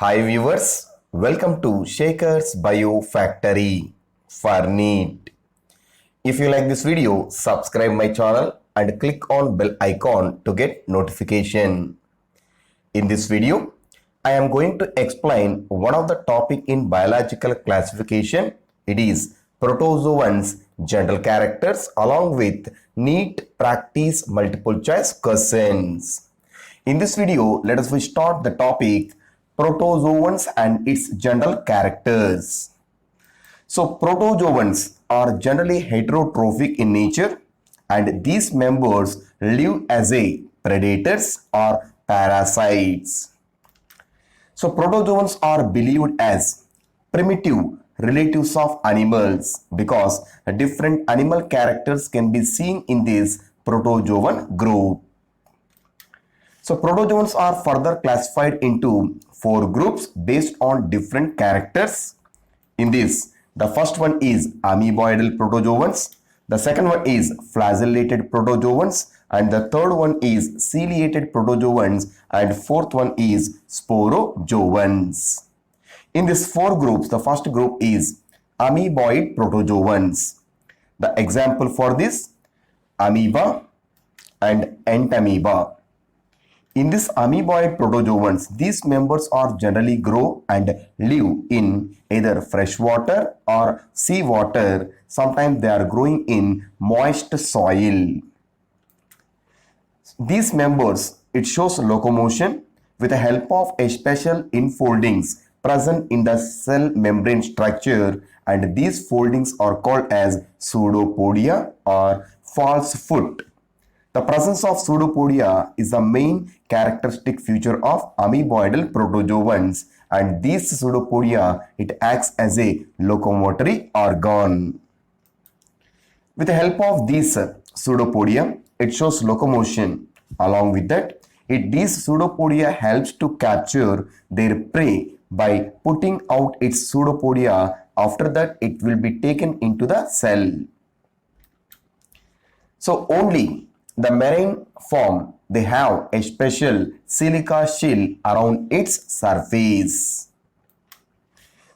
Hi viewers, welcome to Shaker's Bio Factory for NEET. If you like this video, subscribe my channel and click on bell icon to get notification. In this video, I am going to explain one of the topic in biological classification. It is protozoans, general characters along with NEET practice multiple choice questions. In this video, let us start the topic protozoans and its general characters. So protozoans are generally heterotrophic in nature and these members live as a predators or parasites. So protozoans are believed as primitive relatives of animals because different animal characters can be seen in this protozoan group. So protozoans are further classified into 4 groups based on different characters. In this, the first one is amoeboidal protozoans, the second one is flagellated protozoans, and the third one is ciliated protozoans, and fourth one is sporozoans. In these 4 groups, the first group is amoeboid protozoans. The example for this, amoeba and entamoeba. In this amoeboid protozoans, these members are generally grow and live in either fresh water or sea water. Sometimes they are growing in moist soil. These members, it shows locomotion with the help of a special infoldings present in the cell membrane structure, and these foldings are called as pseudopodia or false foot. The presence of pseudopodia is the main characteristic feature of amoeboidal protozoans, and these pseudopodia, it acts as a locomotory organ. With the help of these pseudopodia, it shows locomotion. Along with that, these pseudopodia helps to capture their prey by putting out its pseudopodia. After that, it will be taken into the cell. So only the marine form, they have a special silica shell around its surface.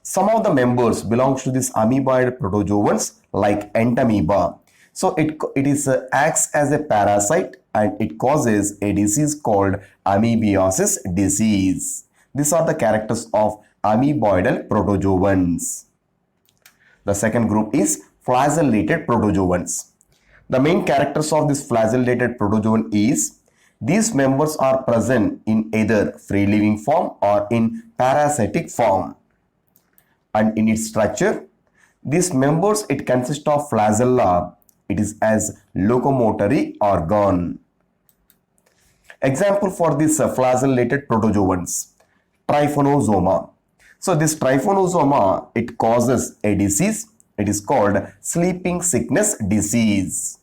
Some of the members belongs to this amoeboid protozoans like entamoeba. So it acts as a parasite and it causes a disease called amoebiasis disease. These are the characters of amoeboidal protozoans. The second group is flagellated protozoans. The main characters of this flagellated protozoan is these members are present in either free living form or in parasitic form. And in its structure, these members, it consists of flagella. It is as locomotory organ. Example for this flagellated protozoans, trypanosoma. So this trypanosoma, it causes a disease. It is called sleeping sickness disease.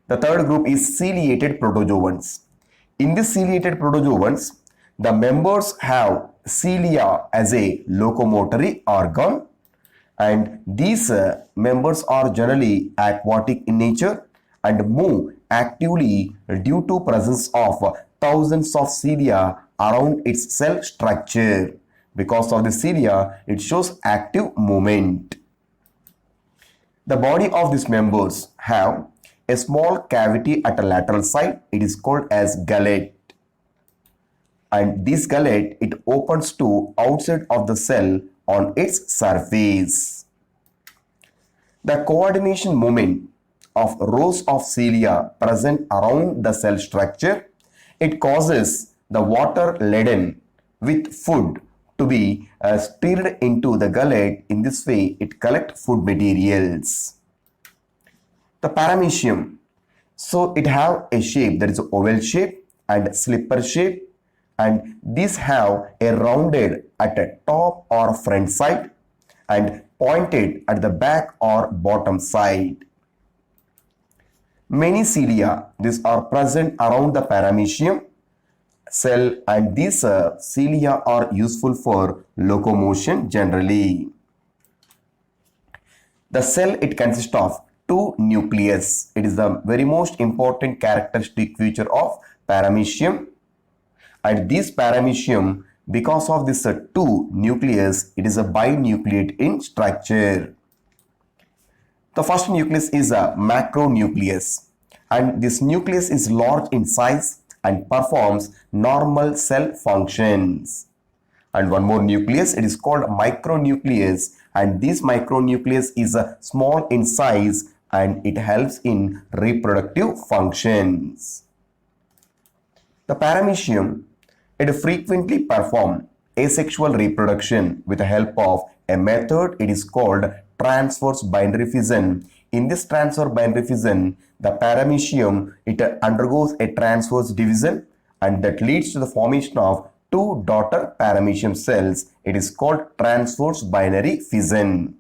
The third group is ciliated protozoans. In this ciliated protozoans, the members have cilia as a locomotory organ, and these members are generally aquatic in nature and move actively due to presence of thousands of cilia around its cell structure. Because of the cilia, it shows active movement. The body of these members have a small cavity at a lateral side. It is called as gullet. And this gullet, it opens to outside of the cell on its surface. The coordination movement of rows of cilia present around the cell structure, it causes the water laden with food to be stirred into the gullet. In this way, it collects food materials. The paramecium, so it have a shape that is oval shape and slipper shape, and these have a rounded at a top or front side and pointed at the back or bottom side. Many cilia, these are present around the paramecium cell, and these cilia are useful for locomotion generally. The cell, it consists of 2 nucleus. It is the very most important characteristic feature of paramecium. And this paramecium, because of this two nucleus, it is a binucleate in structure. The first nucleus is a macronucleus, and this nucleus is large in size and performs normal cell functions. And one more nucleus, it is called micronucleus, and this micronucleus is small in size and it helps in reproductive functions. The paramecium, it frequently performs asexual reproduction with the help of a method, it is called transverse binary fission. In this transverse binary fission, the paramecium, it undergoes a transverse division and that leads to the formation of two daughter paramecium cells. It is called transverse binary fission.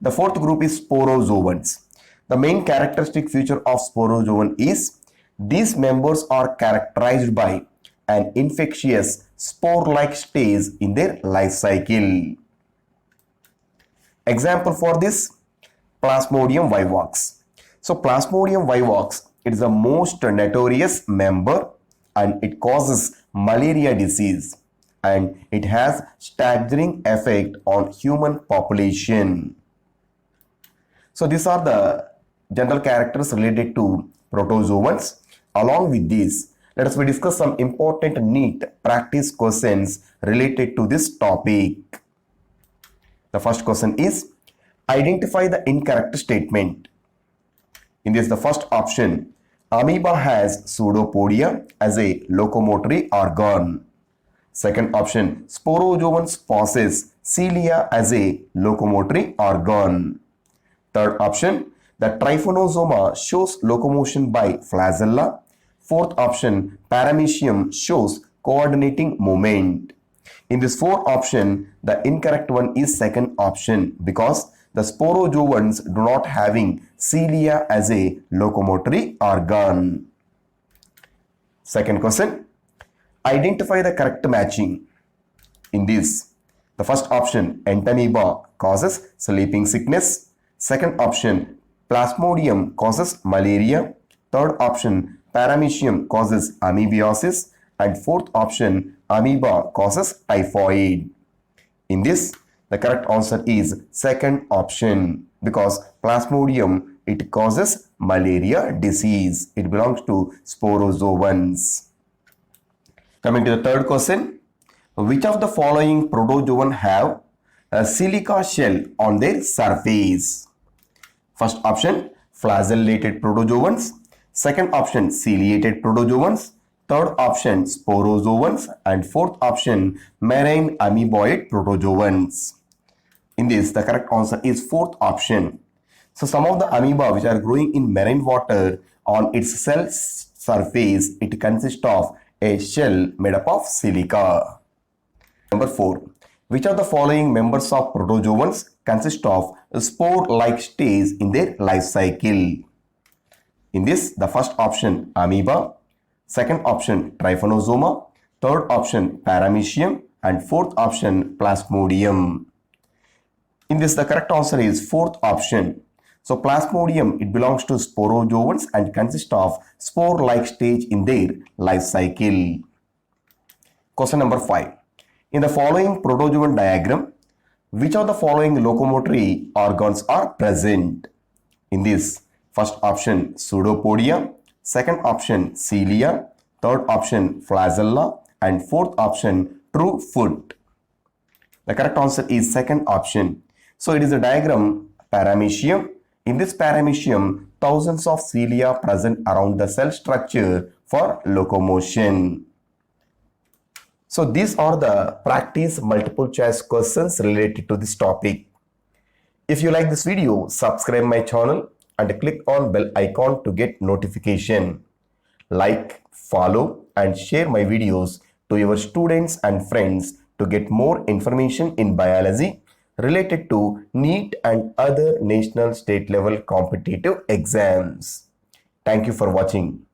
The fourth group is sporozoans. The main characteristic feature of sporozoan is these members are characterized by an infectious spore-like stage in their life cycle. Example for this, Plasmodium vivax. So Plasmodium vivax, it is the most notorious member and it causes malaria disease and it has staggering effect on human population. So these are the general characters related to protozoans. Along with this, let us discuss some important NEET practice questions related to this topic. The first question is, identify the incorrect statement. In this, the first option, amoeba has pseudopodia as a locomotory organ. Second option, sporozoans possess cilia as a locomotory organ. Third option, the trypanosoma shows locomotion by flagella. Fourth option, paramecium shows coordinating movement. In this fourth option, the incorrect one is second option because the sporozoans do not having cilia as a locomotory organ. Second question, identify the correct matching. In this, the first option, entamoeba causes sleeping sickness. Second option, Plasmodium causes malaria. Third option, paramecium causes amoebiasis. And fourth option, amoeba causes typhoid. In this, the correct answer is second option because Plasmodium, it causes malaria disease. It belongs to sporozoans. Coming to the third question, which of the following protozoan have a silica shell on their surface? First option, flagellated protozoans. Second option, ciliated protozoans. Third option, sporozoans. And fourth option, marine amoeboid protozoans. In this, the correct answer is fourth option. So some of the amoeba which are growing in marine water, on its cell surface, it consists of a shell made up of silica. Number 4. Which of the following members of protozoans consist of a spore-like stage in their life cycle? In this, the first option, amoeba. Second option, trypanosoma. Third option, paramecium. And fourth option, plasmodium. In this, the correct answer is fourth option. So Plasmodium, it belongs to sporozoans and consists of spore-like stage in their life cycle. Question number 5. In the following protozoan diagram, which of the following locomotory organs are present? In this, first option, pseudopodia. Second option, cilia. Third option, flagella. And fourth option, true foot. The correct answer is second option. So it is a diagram paramecium. In this paramecium, thousands of cilia present around the cell structure for locomotion. So these are the practice multiple choice questions related to this topic. If you like this video, subscribe my channel and click on bell icon to get notification. Like, follow and share my videos to your students and friends to get more information in biology related to NEET and other national state level competitive exams. Thank you for watching.